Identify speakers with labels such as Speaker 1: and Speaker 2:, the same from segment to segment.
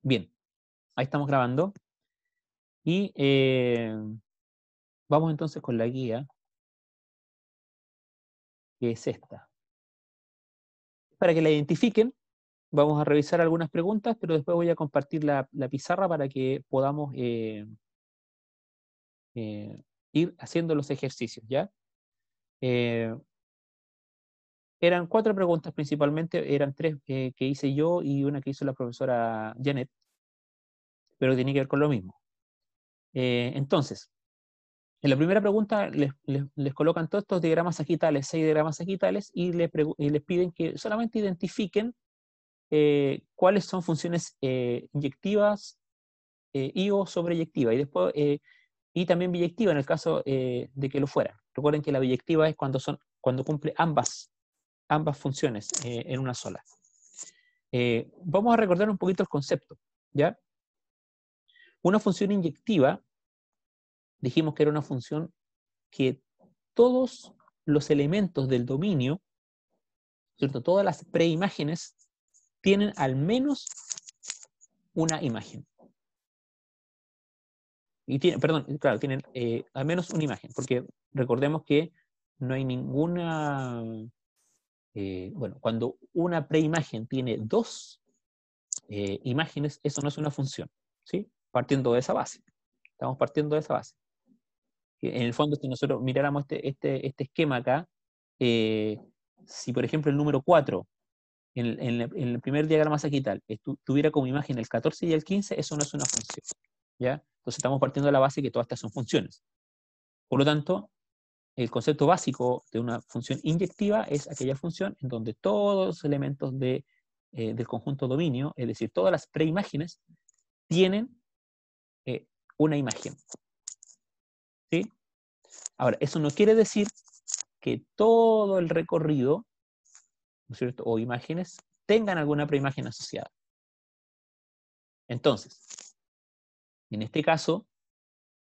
Speaker 1: Bien, ahí estamos grabando. Y vamos entonces con la guía, que es esta. Para que la identifiquen, vamos a revisar algunas preguntas, pero después voy a compartir la pizarra para que podamos eh, ir haciendo los ejercicios, ¿ya? Eh, Eran 4 preguntas principalmente, eran 3 que hice yo y una que hizo la profesora Janet, pero tiene que ver con lo mismo. Entonces, en la primera pregunta les colocan todos estos diagramas sagitales, 6 diagramas sagitales, y les piden que solamente identifiquen cuáles son funciones inyectivas y o sobreyectivas, y después y también biyectiva en el caso de que lo fuera. Recuerden que la biyectiva es cuando cumple ambas funciones en una sola. Vamos a recordar un poquito el concepto, ¿ya? Una función inyectiva, dijimos que era una función que todos los elementos del dominio, ¿cierto? Todas las preimágenes tienen al menos una imagen. Y perdón, claro, tienen al menos una imagen, porque recordemos que no hay ninguna, bueno, cuando una preimagen tiene 2 imágenes, eso no es una función, ¿sí? Partiendo de esa base. Estamos partiendo de esa base. En el fondo, si nosotros miráramos este esquema acá, eh, si por ejemplo el número 4 en el primer diagrama sagital tuviera como imagen el 14 y el 15, eso no es una función, ¿ya? Entonces estamos partiendo de la base que todas estas son funciones. Por lo tanto, el concepto básico de una función inyectiva es aquella función en donde todos los elementos del conjunto dominio, es decir, todas las preimágenes, tienen una imagen, ¿sí? Ahora, eso no quiere decir que todo el recorrido, ¿no es cierto?, o imágenes, tengan alguna preimagen asociada. Entonces, en este caso,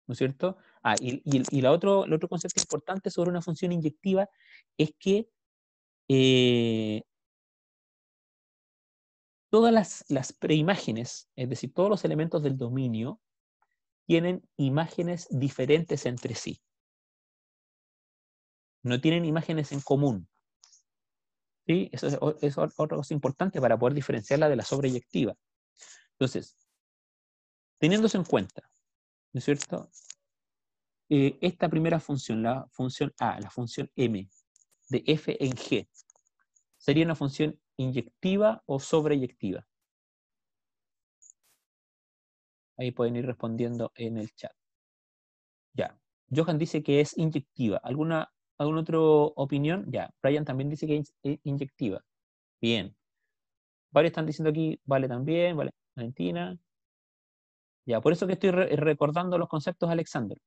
Speaker 1: ¿no es cierto? Y el otro concepto importante sobre una función inyectiva es que todas las preimágenes, es decir, todos los elementos del dominio, tienen imágenes diferentes entre sí. No tienen imágenes en común. ¿Sí? Eso es otra cosa importante para poder diferenciarla de la sobreyectiva. Entonces, teniéndose en cuenta, ¿no es cierto? Esta primera función, la función A, la función M, de f en g, ¿sería una función inyectiva o sobreyectiva? Ahí pueden ir respondiendo en el chat. Ya. Johan dice que es inyectiva. ¿Alguna otra opinión? Ya. Brian también dice que es inyectiva. Bien. Varios están diciendo aquí, vale también, vale. Valentina. Ya, por eso que estoy recordando los conceptos, Alexander.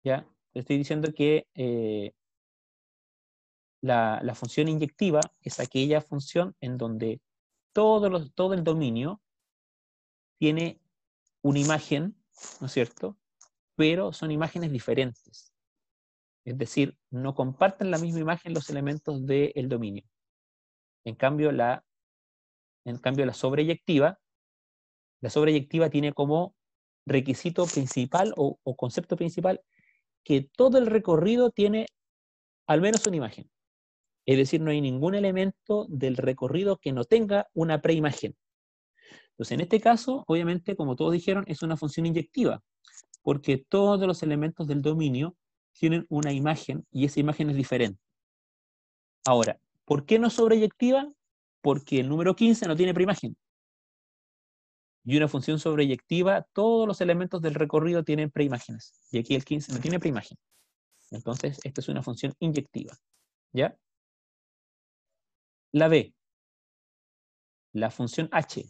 Speaker 1: Ya. Estoy diciendo que la función inyectiva es aquella función en donde todo el dominio tiene una imagen, ¿no es cierto? Pero son imágenes diferentes. Es decir, no comparten la misma imagen los elementos del dominio. En cambio, la sobreyectiva tiene como requisito principal o concepto principal que todo el recorrido tiene al menos una imagen. Es decir, no hay ningún elemento del recorrido que no tenga una preimagen. Entonces, en este caso, obviamente, como todos dijeron, es una función inyectiva, porque todos los elementos del dominio tienen una imagen y esa imagen es diferente. Ahora, ¿por qué no sobreyectiva? Porque el número 15 no tiene preimagen. Y una función sobreyectiva, todos los elementos del recorrido tienen preimágenes. Y aquí el 15 no tiene preimagen. Entonces, esta es una función inyectiva. ¿Ya? La B, la función h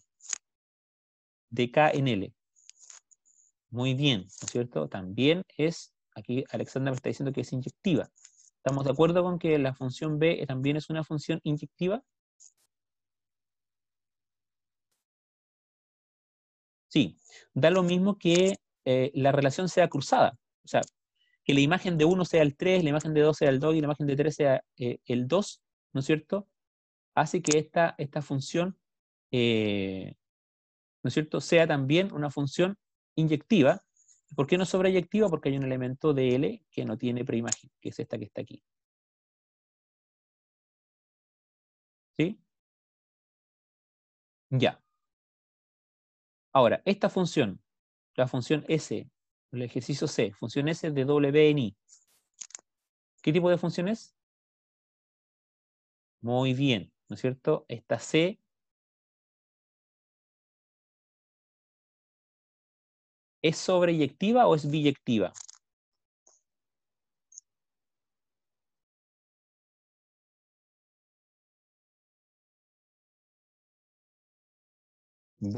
Speaker 1: de k en L. Muy bien, ¿no es cierto? También es, aquí Alexander me está diciendo que es inyectiva. ¿Estamos de acuerdo con que la función B también es una función inyectiva? Sí, da lo mismo que la relación sea cruzada. O sea, que la imagen de 1 sea el 3, la imagen de 2 sea el 2 y la imagen de 3 sea el 2, ¿no es cierto? Hace que esta función ¿no es cierto?, sea también una función inyectiva. ¿Por qué no sobreyectiva? Porque hay un elemento de L que no tiene preimagen, que es esta que está aquí. ¿Sí? Ya. Ahora, esta función, la función S, el ejercicio C, función S de W en I, ¿qué tipo de función es? Muy bien, ¿no es cierto? Esta C ¿es sobreyectiva o es biyectiva?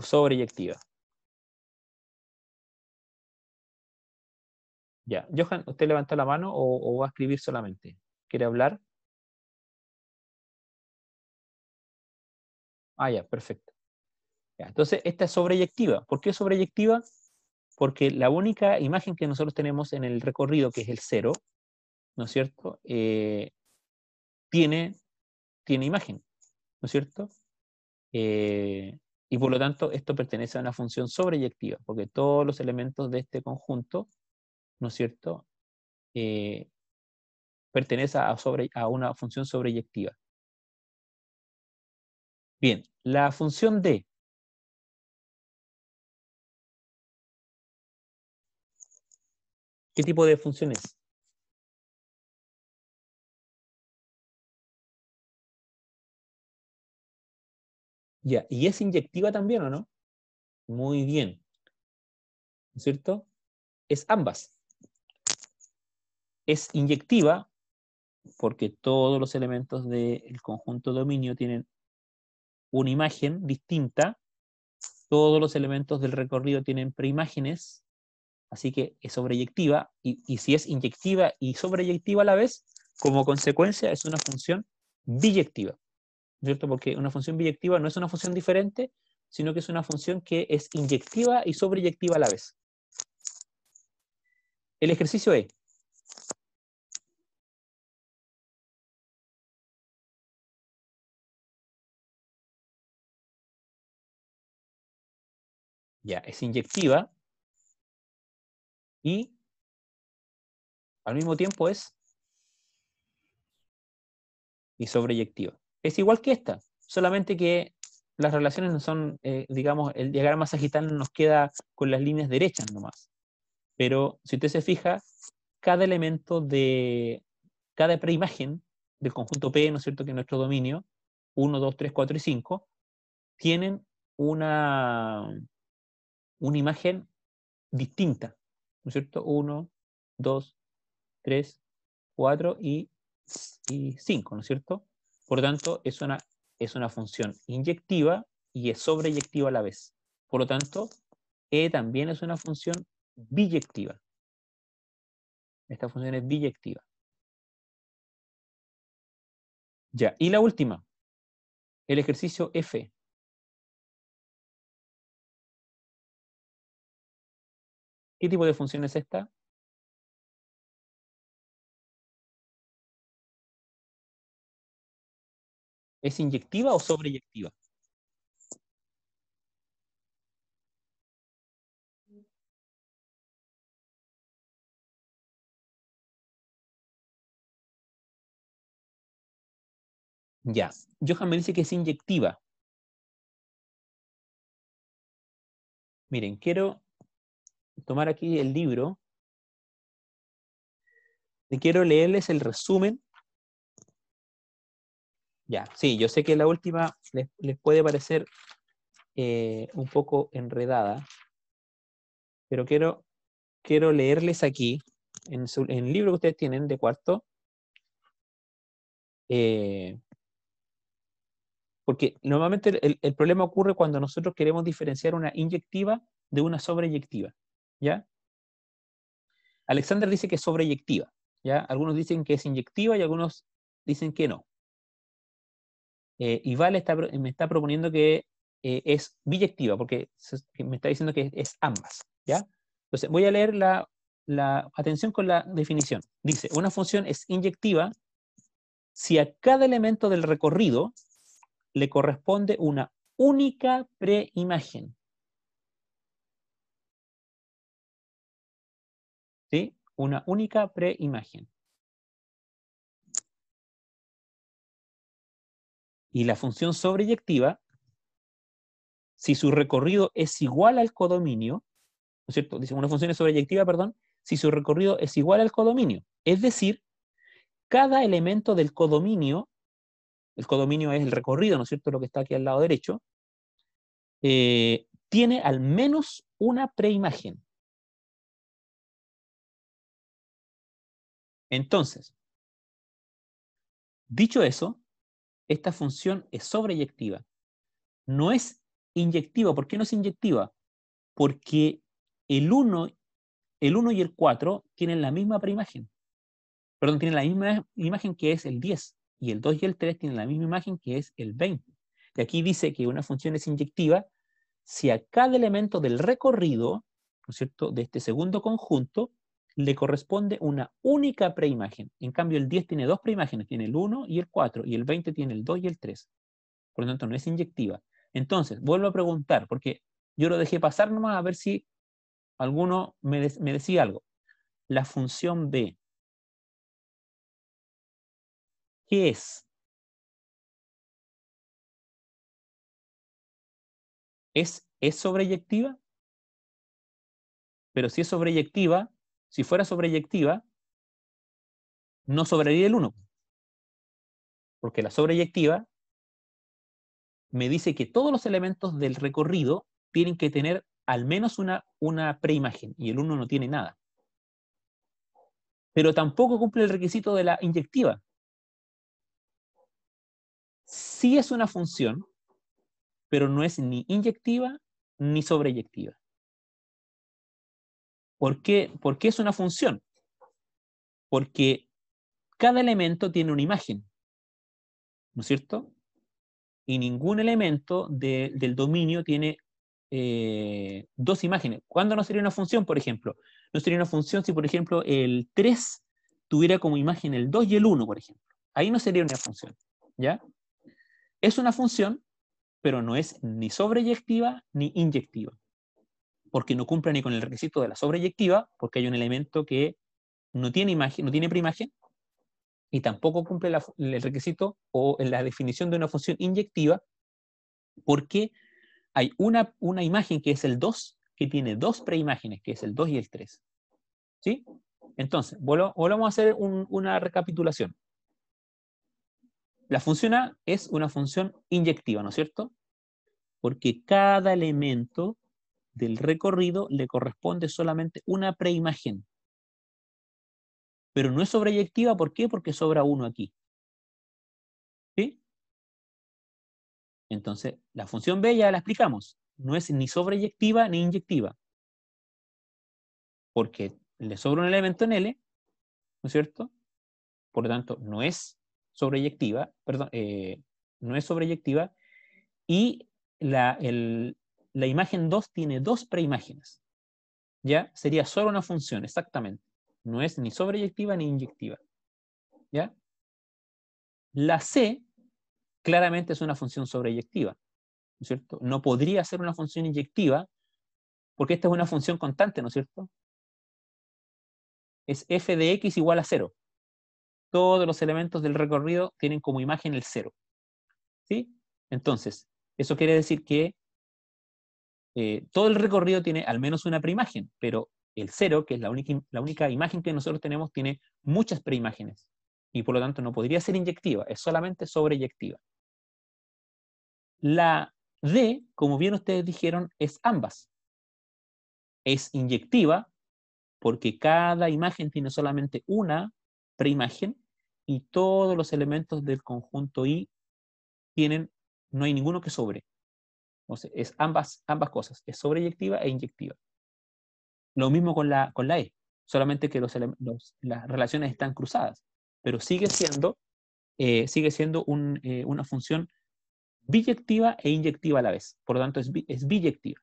Speaker 1: Sobreyectiva. Ya. Johan, ¿usted levantó la mano o va a escribir solamente? ¿Quiere hablar? Ah, ya, perfecto. Ya, entonces, esta es sobreyectiva. ¿Por qué sobreyectiva? Porque la única imagen que nosotros tenemos en el recorrido, que es el 0, ¿no es cierto? Tiene imagen, ¿no es cierto? Y por lo tanto, esto pertenece a una función sobreyectiva, porque todos los elementos de este conjunto, ¿no es cierto?, pertenece a una función sobreyectiva. Bien, la función D. ¿Qué tipo de función es? Ya, ¿y es inyectiva también o no? Muy bien, ¿no es cierto? Es ambas. Es inyectiva porque todos los elementos del conjunto dominio tienen una imagen distinta, todos los elementos del recorrido tienen preimágenes, así que es sobreyectiva, y si es inyectiva y sobreyectiva a la vez, como consecuencia es una función biyectiva, ¿cierto? Porque una función biyectiva no es una función diferente, sino que es una función que es inyectiva y sobreyectiva a la vez. El ejercicio E. Ya, es inyectiva y al mismo tiempo es y sobreyectiva. Es igual que esta, solamente que las relaciones no son, digamos, el diagrama sagital nos queda con las líneas derechas nomás. Pero si usted se fija, cada elemento de cada preimagen del conjunto P, ¿no es cierto?, que es nuestro dominio, 1, 2, 3, 4 y 5, tienen una imagen distinta, ¿no es cierto? 1, 2, 3, 4 y 5, ¿no es cierto? Por lo tanto, es una función inyectiva y es sobreyectiva a la vez. Por lo tanto, E también es una función biyectiva. Esta función es biyectiva. Ya, y la última, el ejercicio F. ¿Qué tipo de función es esta? ¿Es inyectiva o sobreyectiva? Ya, Johan me dice que es inyectiva. Miren, quiero tomar aquí el libro y quiero leerles el resumen. Ya, sí, yo sé que la última les puede parecer un poco enredada, pero quiero leerles aquí, en el libro que ustedes tienen de cuarto, porque normalmente el problema ocurre cuando nosotros queremos diferenciar una inyectiva de una sobreyectiva, ¿ya? Alexander dice que es sobreyectiva, ¿ya? Algunos dicen que es inyectiva y algunos dicen que no. Y Vale me está proponiendo que es biyectiva, porque me está diciendo que es ambas, ¿ya? Entonces, voy a leer atención con la definición. Dice, una función es inyectiva si a cada elemento del recorrido le corresponde una única preimagen. una única preimagen. Y la función sobreyectiva, si su recorrido es igual al codominio, ¿no es cierto? Dice, una función es sobreyectiva, perdón, si su recorrido es igual al codominio. Es decir, cada elemento del codominio, el codominio es el recorrido, ¿no es cierto?, lo que está aquí al lado derecho, tiene al menos una preimagen. Entonces, dicho eso, esta función es sobreyectiva. No es inyectiva. ¿Por qué no es inyectiva? Porque el 1 y el 4 tienen la misma preimagen. Perdón, tienen la misma imagen que es el 10. Y el 2 y el 3 tienen la misma imagen que es el 20. Y aquí dice que una función es inyectiva si a cada elemento del recorrido, ¿no es cierto?, de este segundo conjunto, le corresponde una única preimagen. En cambio, el 10 tiene dos preimágenes, tiene el 1 y el 4, y el 20 tiene el 2 y el 3. Por lo tanto, no es inyectiva. Entonces, vuelvo a preguntar, porque yo lo dejé pasar nomás a ver si alguno me decía algo. La función B, ¿qué es? ¿Es sobreyectiva? Pero si es sobreyectiva, si fuera sobreyectiva, no sobraría el 1. Porque la sobreyectiva me dice que todos los elementos del recorrido tienen que tener al menos una preimagen, y el 1 no tiene nada. Pero tampoco cumple el requisito de la inyectiva. Sí es una función, pero no es ni inyectiva ni sobreyectiva. ¿Por qué? ¿Por qué es una función? Porque cada elemento tiene una imagen, ¿no es cierto? Y ningún elemento del dominio tiene dos imágenes. ¿Cuándo no sería una función, por ejemplo? No sería una función si, por ejemplo, el 3 tuviera como imagen el 2 y el 1, por ejemplo. Ahí no sería una función, ¿ya? Es una función, pero no es ni sobreyectiva ni inyectiva, porque no cumple ni con el requisito de la sobreyectiva, porque hay un elemento que no tiene imagen, no tiene preimagen, y tampoco cumple el requisito o la definición de una función inyectiva, porque hay una imagen que es el 2, que tiene dos preimágenes, que es el 2 y el 3. ¿Sí? Entonces, volvamos a hacer una recapitulación. La función A es una función inyectiva, ¿no es cierto? Porque cada elemento del recorrido le corresponde solamente una preimagen. Pero no es sobreyectiva, ¿por qué? Porque sobra 1 aquí. ¿Sí? Entonces, la función B ya la explicamos. No es ni sobreyectiva ni inyectiva. Porque le sobra un elemento en L, ¿no es cierto? Por lo tanto, no es sobreyectiva, perdón, no es sobreyectiva, y la imagen 2 tiene dos preimágenes. ¿Ya? Sería solo una función, exactamente. No es ni sobreyectiva ni inyectiva. ¿Ya? La C claramente es una función sobreyectiva, ¿no es cierto? No podría ser una función inyectiva porque esta es una función constante, ¿no es cierto? Es f de x igual a 0. Todos los elementos del recorrido tienen como imagen el 0. ¿Sí? Entonces, eso quiere decir que todo el recorrido tiene al menos una preimagen, pero el 0, que es la única imagen que nosotros tenemos, tiene muchas preimágenes. Y por lo tanto no podría ser inyectiva, es solamente sobreyectiva. La D, como bien ustedes dijeron, es ambas. Es inyectiva porque cada imagen tiene solamente una preimagen y todos los elementos del conjunto I no hay ninguno que sobre. Entonces, es ambas cosas, es sobreyectiva e inyectiva. Lo mismo con la E, solamente que las relaciones están cruzadas, pero sigue siendo una función biyectiva e inyectiva a la vez. Por lo tanto, es biyectiva.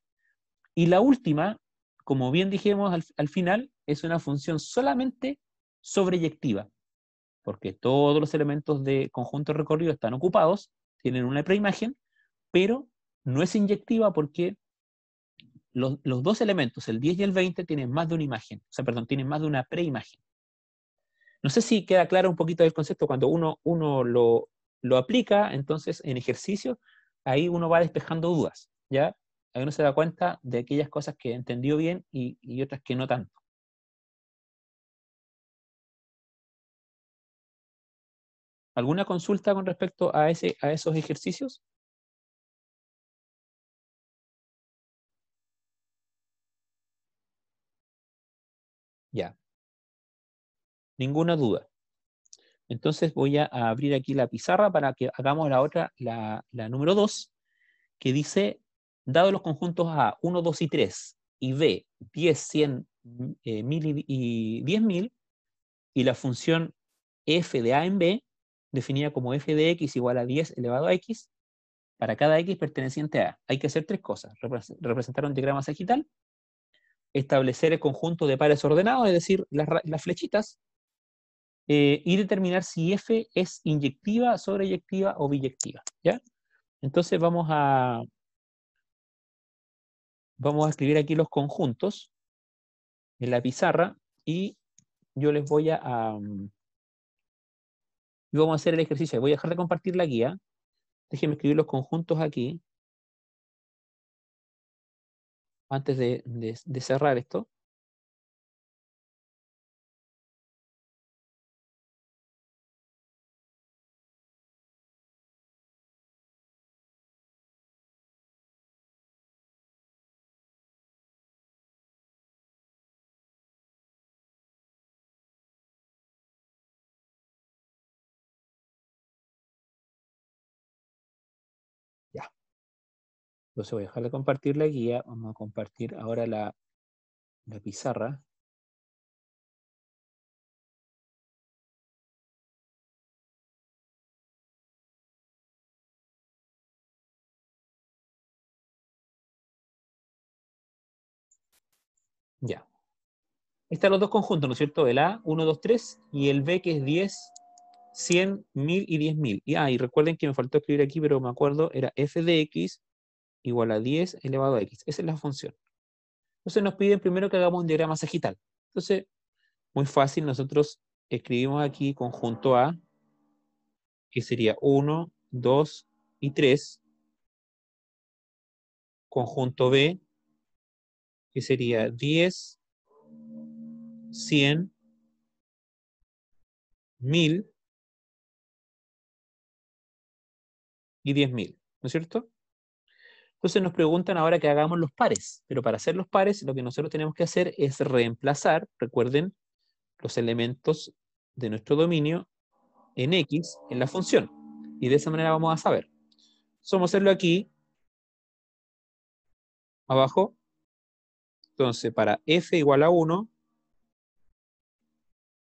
Speaker 1: Y la última, como bien dijimos al final, es una función solamente sobreyectiva, porque todos los elementos de conjunto recorrido están ocupados, tienen una preimagen, pero no es inyectiva porque los dos elementos, el 10 y el 20, tienen más de una imagen. O sea, perdón, tienen más de una preimagen. No sé si queda claro un poquito el concepto cuando uno lo aplica, entonces en ejercicio, ahí uno va despejando dudas, ¿ya? Ahí uno se da cuenta de aquellas cosas que entendió bien y otras que no tanto. ¿Alguna consulta con respecto a esos ejercicios? Ya, ninguna duda. Entonces voy a abrir aquí la pizarra para que hagamos la otra, la número 2, que dice, dado los conjuntos A, 1, 2 y 3, y B, 10, 100, 1000 y 10.000, y la función f de A en B, definida como f de x igual a 10 elevado a x, para cada x perteneciente a A. Hay que hacer tres cosas: representar un diagrama sagital, establecer el conjunto de pares ordenados, es decir, las flechitas, y determinar si f es inyectiva, sobreyectiva o biyectiva, ¿ya? Entonces vamos a escribir aquí los conjuntos en la pizarra y yo les voy y vamos a hacer el ejercicio. Voy a dejar de compartir la guía. Déjenme escribir los conjuntos aquí antes de cerrar esto. Ya. Entonces voy a dejar de compartir la guía. Vamos a compartir ahora la pizarra. Ya. Están los dos conjuntos, ¿no es cierto? El A, 1, 2, 3, y el B, que es 10, 100, 1000 y 10.000. Y recuerden que me faltó escribir aquí, pero me acuerdo, era f de x igual a 10 elevado a x. Esa es la función. Entonces nos piden primero que hagamos un diagrama sagital. Entonces, muy fácil, nosotros escribimos aquí conjunto A, que sería 1, 2 y 3. Conjunto B, que sería 10, 100, 1000 y 10.000, ¿no es cierto? Entonces nos preguntan ahora que hagamos los pares, pero para hacer los pares lo que nosotros tenemos que hacer es reemplazar, recuerden, los elementos de nuestro dominio en X en la función. Y de esa manera vamos a saber. Vamos a hacerlo aquí, abajo. Entonces para f igual a 1,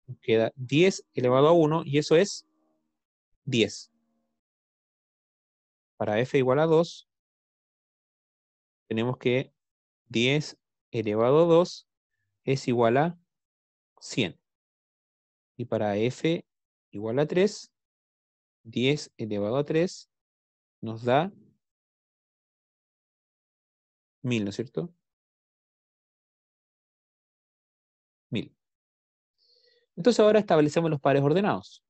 Speaker 1: nos queda 10 elevado a 1 y eso es 10. Para f igual a 2, tenemos que 10 elevado a 2 es igual a 100. Y para f igual a 3, 10 elevado a 3 nos da 1000, ¿no es cierto? 1000. Entonces ahora establecemos los pares ordenados.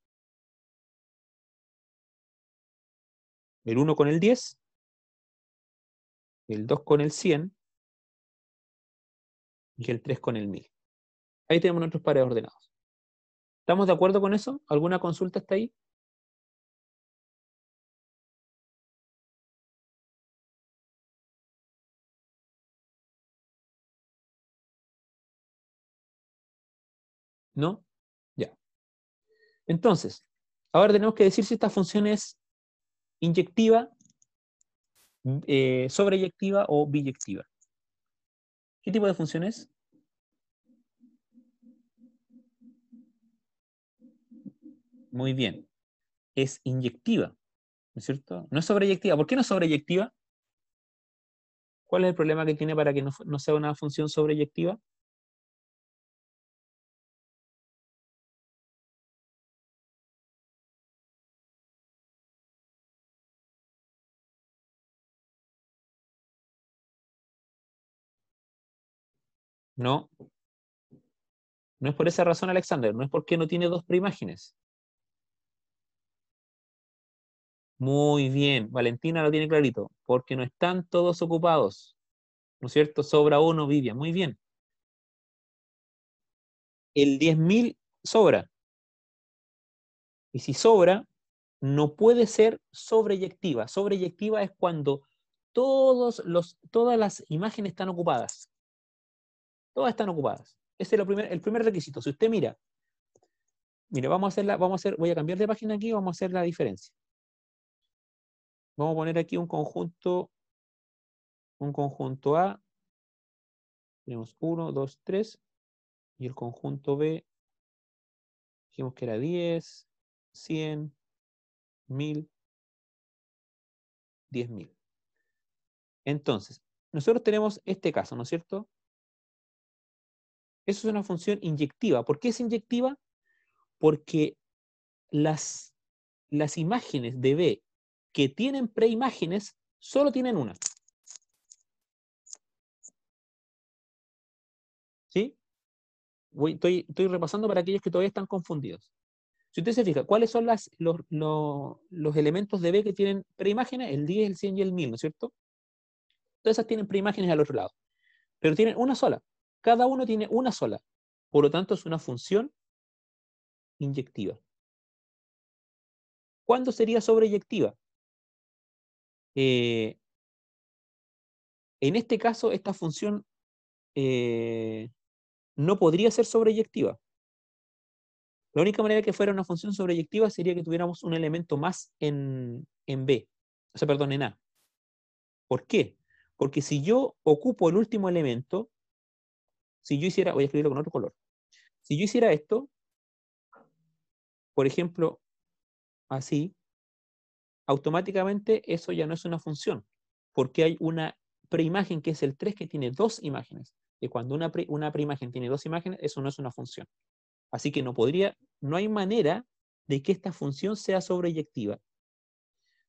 Speaker 1: El 1 con el 10, el 2 con el 100 y el 3 con el 1000. Ahí tenemos nuestros pares ordenados. ¿Estamos de acuerdo con eso? ¿Alguna consulta hasta ahí? ¿No? Ya. Entonces, ahora tenemos que decir si esta función es inyectiva, sobreyectiva o biyectiva. ¿Qué tipo de función es? Muy bien. Es inyectiva, ¿no es cierto? No es sobreyectiva. ¿Por qué no es sobreyectiva? ¿Cuál es el problema que tiene para que no sea una función sobreyectiva? No, no es por esa razón, Alexander, no es porque no tiene dos preimágenes. Muy bien, Valentina lo tiene clarito, porque no están todos ocupados, ¿no es cierto? Sobra uno, Vivian, muy bien. El 10.000 sobra, y si sobra, no puede ser sobreyectiva. Sobreyectiva es cuando todas las imágenes están ocupadas. Todas están ocupadas. Ese es el primer requisito. Si usted mira, mire, voy a cambiar de página aquí y vamos a hacer la diferencia. Vamos a poner aquí un conjunto A. Tenemos 1, 2, 3. Y el conjunto B, dijimos que era 10, 100, 1000, 10.000. Entonces, nosotros tenemos este caso, ¿no es cierto? Eso es una función inyectiva. ¿Por qué es inyectiva? Porque las, las imágenes de B que tienen preimágenes solo tienen una. ¿Sí? Estoy repasando para aquellos que todavía están confundidos. Si usted se fija, ¿cuáles son los elementos de B que tienen preimágenes? El 10, el 100 y el 1000, ¿no es cierto? Todas esas tienen preimágenes al otro lado, pero tienen una sola. Cada uno tiene una sola. Por lo tanto, es una función inyectiva. ¿Cuándo sería sobreyectiva? En este caso, esta función no podría ser sobreyectiva. La única manera que fuera una función sobreyectiva sería que tuviéramos un elemento más en B, o sea, perdón, en A. ¿Por qué? Porque si yo ocupo el último elemento, si yo hiciera, voy a escribirlo con otro color, si yo hiciera esto, por ejemplo, así, automáticamente eso ya no es una función, porque hay una preimagen que es el 3 que tiene dos imágenes. Y cuando una preimagen tiene dos imágenes, eso no es una función. Así que no hay manera de que esta función sea sobreyectiva.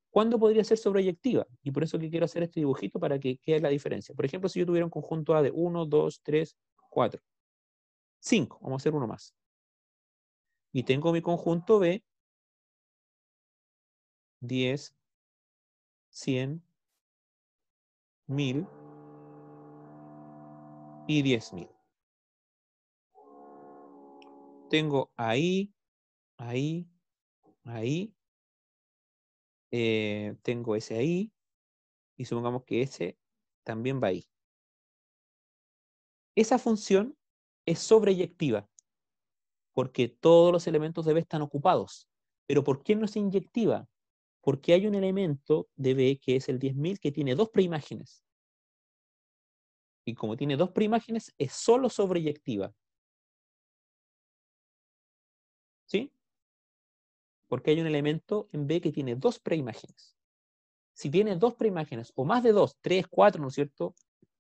Speaker 1: ¿Cuándo podría ser sobreyectiva? Y por eso que quiero hacer este dibujito para que quede la diferencia. Por ejemplo, si yo tuviera un conjunto A de 1, 2, 3, 4, 5, vamos a hacer uno más. Y tengo mi conjunto B, 10, 100, 1000 y 10.000. Tengo ahí, ahí, ahí, tengo ese ahí, y supongamos que ese también va ahí. Esa función es sobreyectiva, porque todos los elementos de B están ocupados. Pero ¿por qué no es inyectiva? Porque hay un elemento de B que es el 10.000 que tiene dos preimágenes. Y como tiene dos preimágenes, es solo sobreyectiva. ¿Sí? Porque hay un elemento en B que tiene dos preimágenes. Si tiene dos preimágenes, o más de dos, tres, cuatro, ¿no es cierto?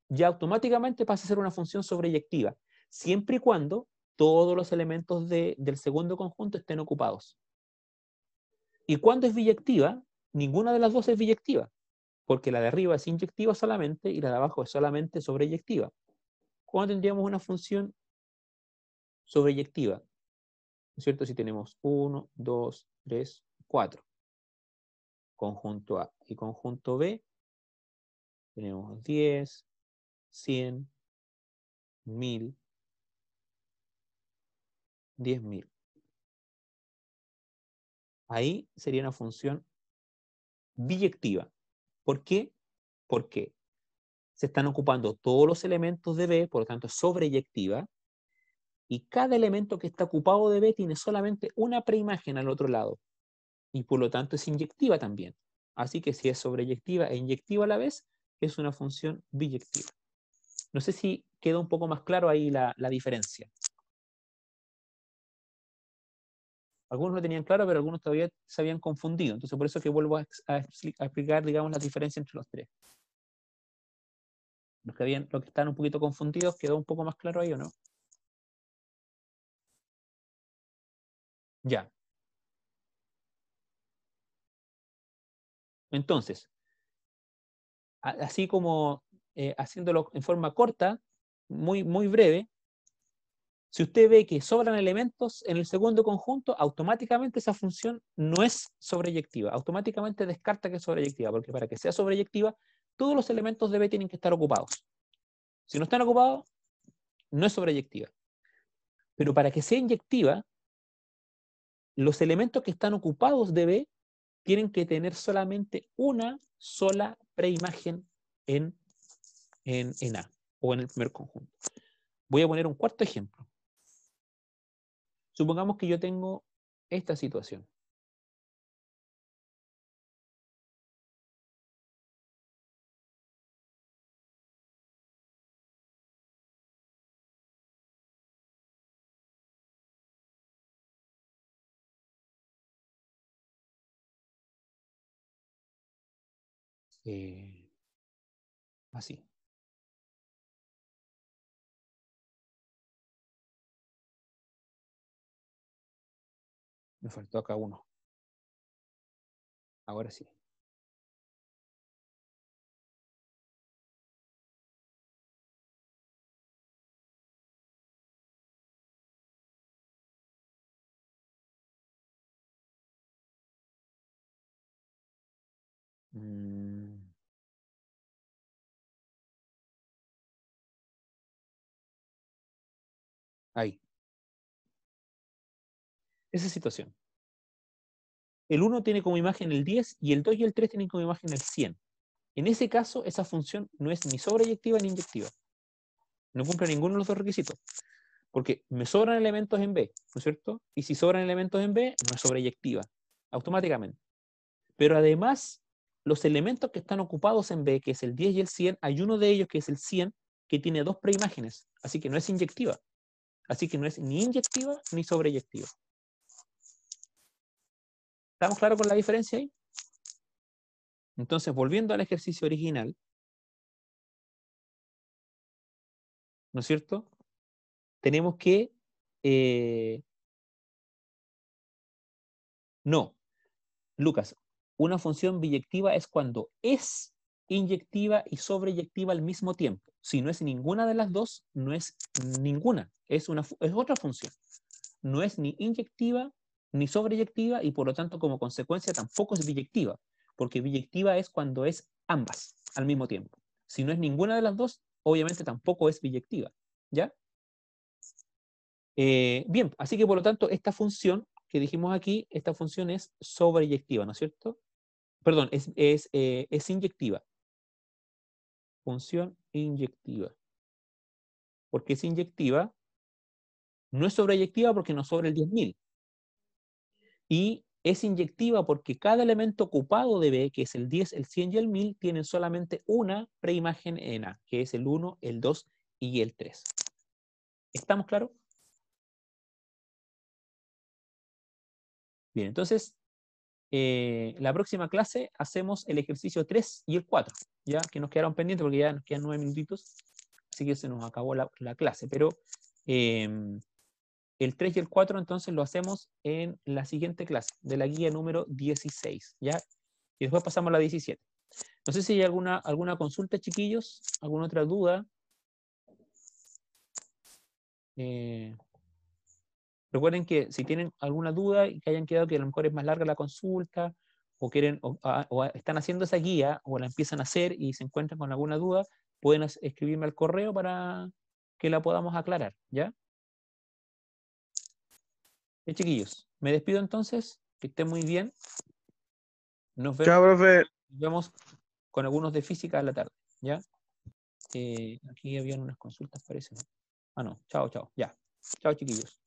Speaker 1: Ya automáticamente pasa a ser una función sobreyectiva, siempre y cuando todos los elementos del segundo conjunto estén ocupados. ¿Y cuando es biyectiva? Ninguna de las dos es biyectiva, porque la de arriba es inyectiva solamente y la de abajo es solamente sobreyectiva. ¿Cuándo tendríamos una función sobreyectiva? ¿No es cierto? Si tenemos 1, 2, 3, 4. Conjunto A y conjunto B, tenemos 10, 100, 1000, 10.000. Ahí sería una función biyectiva. ¿Por qué? Porque se están ocupando todos los elementos de B, por lo tanto es sobreyectiva, y cada elemento que está ocupado de B tiene solamente una preimagen al otro lado, y por lo tanto es inyectiva también. Así que si es sobreyectiva e inyectiva a la vez, es una función biyectiva. No sé si queda un poco más claro ahí la diferencia. Algunos lo tenían claro, pero algunos todavía se habían confundido. Entonces, por eso que vuelvo a explicar, digamos, la diferencia entre los tres. Los que están un poquito confundidos, ¿quedó un poco más claro ahí o no? Ya. Entonces, así como haciéndolo en forma corta, muy breve, si usted ve que sobran elementos en el segundo conjunto, automáticamente esa función no es sobreyectiva. Automáticamente descarta que es sobreyectiva, porque para que sea sobreyectiva, todos los elementos de B tienen que estar ocupados. Si no están ocupados, no es sobreyectiva. Pero para que sea inyectiva, los elementos que están ocupados de B tienen que tener solamente una sola preimagen en A, o en el primer conjunto. Voy a poner un cuarto ejemplo. Supongamos que yo tengo esta situación. Así. Me faltó acá uno. Ahora sí. Ahí. Esa situación. El 1 tiene como imagen el 10 y el 2 y el 3 tienen como imagen el 100. En ese caso, esa función no es ni sobreyectiva ni inyectiva. No cumple ninguno de los dos requisitos. Porque me sobran elementos en B, ¿no es cierto? Y si sobran elementos en B, no es sobreyectiva, automáticamente. Pero además, los elementos que están ocupados en B, que es el 10 y el 100, hay uno de ellos que es el 100, que tiene dos preimágenes, así que no es inyectiva. Así que no es ni inyectiva ni sobreyectiva. ¿Estamos claros con la diferencia ahí? Entonces, volviendo al ejercicio original, ¿no es cierto? Tenemos que... no, Lucas, una función biyectiva es cuando es inyectiva y sobreyectiva al mismo tiempo. Si no es ninguna de las dos, no es ninguna, es otra función. No es ni inyectiva ni sobreyectiva y por lo tanto como consecuencia tampoco es biyectiva, porque biyectiva es cuando es ambas al mismo tiempo. Si no es ninguna de las dos, obviamente tampoco es biyectiva, ¿ya? Bien, así que por lo tanto esta función que dijimos aquí, esta función es sobreyectiva, ¿no es cierto? Perdón, es inyectiva. Función inyectiva. Porque es inyectiva, no es sobreyectiva porque nos sobra el 10.000. Y es inyectiva porque cada elemento ocupado de B, que es el 10, el 100 y el 1000, tienen solamente una preimagen en A, que es el 1, el 2 y el 3. ¿Estamos claros? Bien, entonces, la próxima clase hacemos el ejercicio 3 y el 4, ya que nos quedaron pendientes porque ya nos quedan 9 minutitos, así que se nos acabó la clase, pero el 3 y el 4 entonces lo hacemos en la siguiente clase, de la guía número 16, ¿ya? Y después pasamos a la 17. No sé si hay alguna consulta, chiquillos, alguna otra duda. Recuerden que si tienen alguna duda y que hayan quedado que a lo mejor es más larga la consulta, o quieren, o están haciendo esa guía, o la empiezan a hacer y se encuentran con alguna duda, pueden escribirme al correo para que la podamos aclarar, ¿ya? Chiquillos, me despido entonces, que estén muy bien. Nos
Speaker 2: Chao, profe.
Speaker 1: vemos con algunos de física a la tarde, ¿ya? Aquí habían unas consultas, parece, ¿no? Ah, no, chao, ya. Chao, chiquillos.